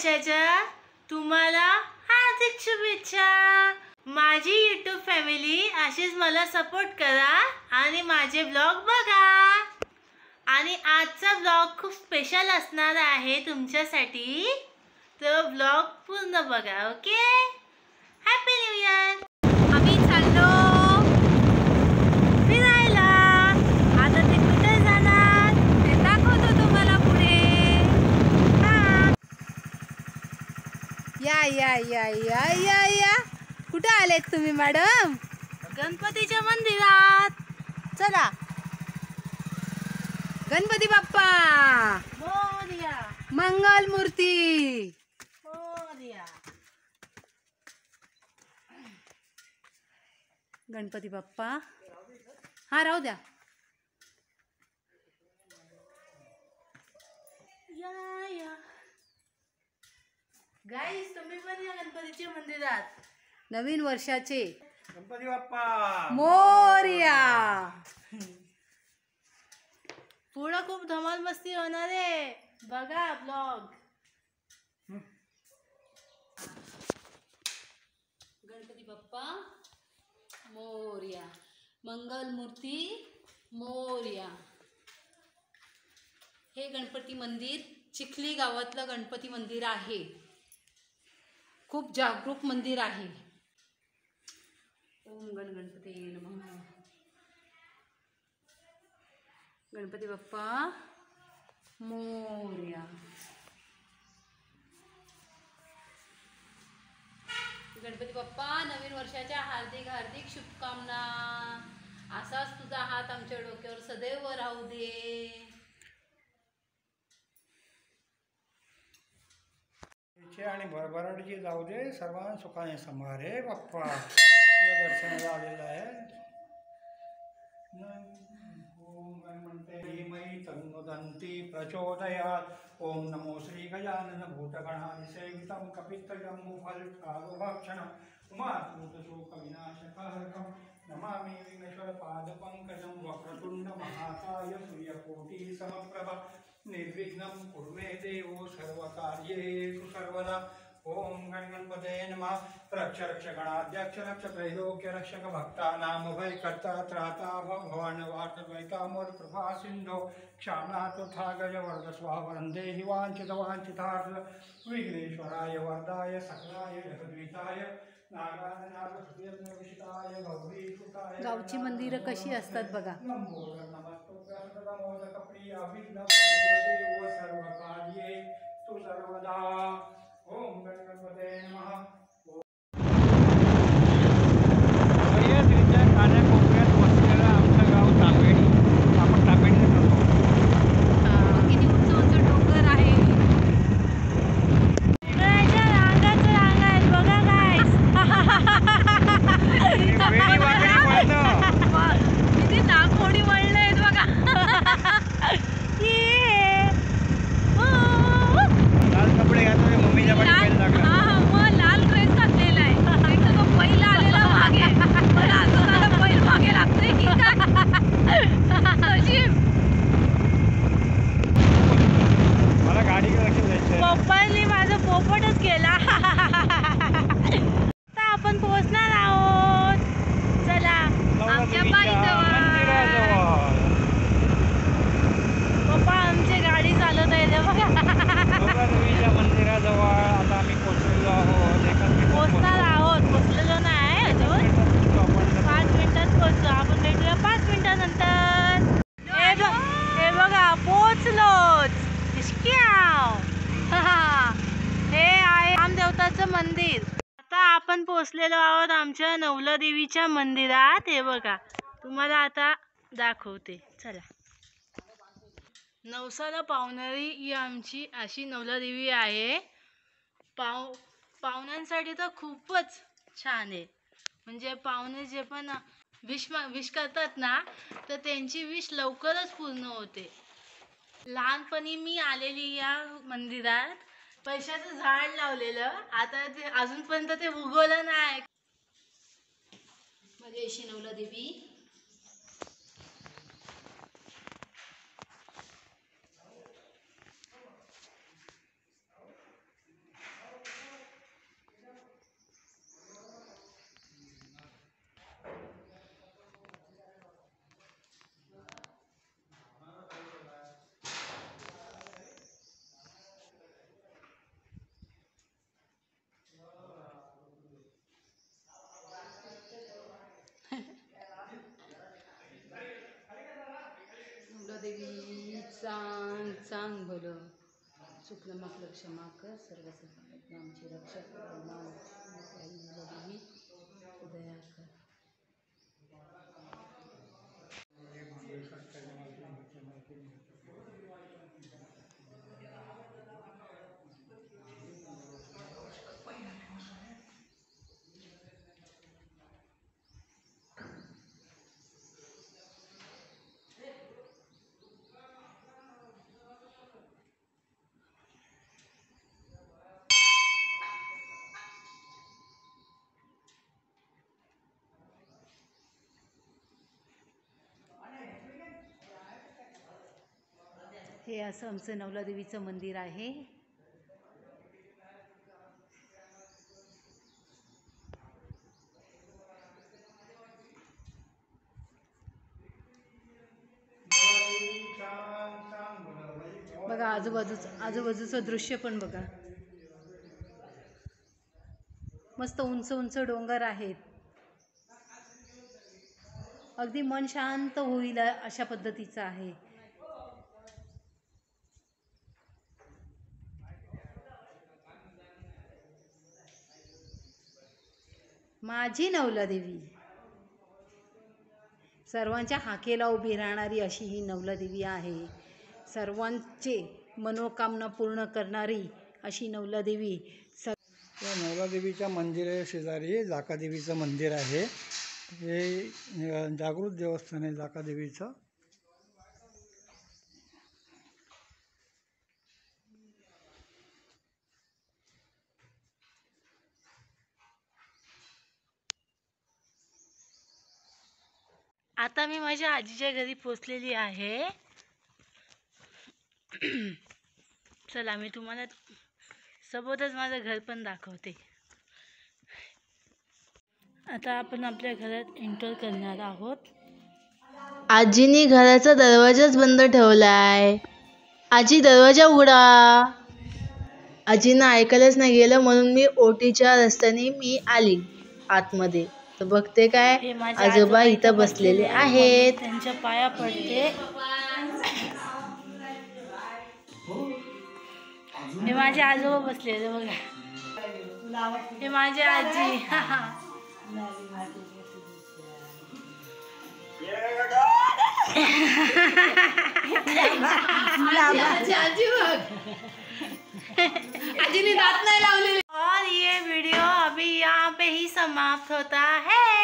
वर्षाच्या तुम्हाला हार्दिक शुभेच्छा। माझी यूट्यूब फॅमिली अशीच मला सपोर्ट करा आणि माझे ब्लॉग बघा। आणि आजचा ब्लॉग खूप स्पेशल असणार आहे तुमच्यासाठी, तो ब्लॉग पूर्ण बघा। Okay, happy new year. आम्ही चाललो फिरायला। आता ते कुठे जाणार ते दाखवतो तुम्हाला पुढे। या या या या या या कुठे आलेत तुम्ही मॅडम? गणपतीच्या मंदिरात। चला, गणपती बाप्पा मोरया, मंगल मूर्ती मोरया। गणपती बाप्पा हा राहू द्या। या या गाईस, तुम्ही पण या गणपतीच्या मंदिरात। नवीन वर्षाचे गणपती बाप्पा मोरया। पुढं खूप धमाल मस्ती होणार आहे, बघा ब्लॉग। गणपती बाप्पा मोरया, मंगल मूर्ती मोरया। हे गणपती मंदिर चिखली गावातलं गणपती मंदिर आहे। खूप जागरूक मंदिर आहे। ओम गण गणपती नमः। गणपती बाप्पा मोरया। गणपती बाप्पा नवीन वर्षाच्या हार्दिक हार्दिक शुभकामना। असाच तुझा हात आमच्या डोक्यावर सदैव राहू दे। आणि भरभराटीची जाऊ दे, सर्वांना सुखाने संभाळे बाप्पा। या दर्शनाला आलेला आहे। ओम गणपते धीमहि तन्नो प्रचोदयात्। ओम नमो श्री गजानन भूतगणाधिसेवितं कपित्थजम्बुफलचारुभक्षणं उमासूतशोकविनाशकारणं नमामि विघ्नेश्वर पादपङ्कजं। वक्रतुण्ड महाकाय सूर्यकोटि समप्रभा निर्विघ्नं कुरु मे देवो सर्वकार्येषु सर्वदा। ओम गणपते नमः। रक्ष रक्ष गणाध्यक्ष रक्ष त्रैलोक्य रक्षक भक्तानां अभयकर्ता त्राता भगवान् वार्तद्वैतामोर कृपा सिन्धो क्षामनाथोथा गजवर्ध स्वावरन्दे वाञ्छितवाञ्छितार्थ विघ्नेश्वराय वरदाय सकलाय जगद्विताय नागाननाथविषिताय गौरीसुताय। गावची मंदिरं कशी असतात बघा। सर्वकार्येषु सर्वदा। ओम गणपते नमः। कानाकोपऱ्यात बसलेलं आमचं गाव तापेडी। आपण तापेडीत राहतो। किती उंच उंच डोंगर आहे। सगळ्याच्या रांगाच रांगा आहेत बघा गाईस। किती नागमोडी वळलं आहेत बघा। लाल कपडे घातले, मम्मीच्या पाठी बैल लागला। मग लाल ड्रेस घातलेला आहे। एक तर तो बैल आलेला मागे, पण अजून आता बैल मागे लागतोय की काय? मला गाडीकडे लक्ष द्यायचं। पप्पांनी माझा पोपटच केला। आता आपण पोहोचणार आहोत। चला, आमच्या बाईजवळ। पप्पा आमची गाडी चालवत आहे बघा। देवीच्या मंदिराजवळ आता आम्ही पोहोचलेलो आहोत। पोहोचणार आहोत, पोहोचलेलो नाही अजून। 5 मिनिटात पोहोचू आपण। भेटूया 5 मिनिटानंतर। हे बघा पोहोचलोच। हे आहे रामदेवताचं मंदिर। आता आपण पोहोचलेलो आहोत आमच्या नवला देवीच्या मंदिरात। हे बघा, तुम्हाला आता दाखवते, चला। नवसाला पावणारी ही आमची अशी नवला देवी आहे। पाहुण्यांसाठी तर खूपच छान आहे। म्हणजे पाहुणे जे पण विश करतात ना, तर त्यांची विश लवकरच पूर्ण होते। लहानपणी मी आलेली या मंदिरात, पैशाचं झाड लावलेलं, आता ते अजूनपर्यंत ते उगवलं नाही। म्हणजे अशी नवला देवी। सांग सांग भलं चुकलं मागलं क्षमा कर सर्व संकटात आमची रक्षा कर देवी दया कर. हे असं आमचं नवला देवीचं मंदिर आहे. बघा आजूबाजूचं दृश्य पण बघा. मस्त उंच उंच डोंगर आहेत. अगदी मन शांत होईल अशा पद्धतीचं आहे. माझी नवलादेवी सर्वांच्या हाकेला उभी राहणारी अशी ही नवलादेवी आहे. सर्वांचे मनोकामना पूर्ण करणारी अशी नवलादेवी. या नवलादेवीच्या मंदिरा शेजारी जाकादेवीचं मंदिर आहे. हे जागृत देवस्थान आहे जाकादेवीचं. आता मी माझ्या आजीच्या घरी पोचलेली आहे. चला मी तुम्हाला सोबतच माझं घर पण दाखवते. आता आपण आपल्या घरात एंटर करणार आहोत. आजीने घराचा दरवाजाच बंद ठेवलाय. आजी दरवाजा उघडा. आजीनं ऐकायलाच नाही गेलं म्हणून मी ओटीच्या रस्त्याने मी आली आतमध्ये. तर बघते काय आजोबा इथं बसलेले आहेत. त्यांच्या पाया पडते. हे माझे आजोबा बसलेले बघा. हे माझी आजी. आजी ने दांत नहीं लावलेले. और ये वीडियो अभी यहाँ पे ही समाप्त होता है.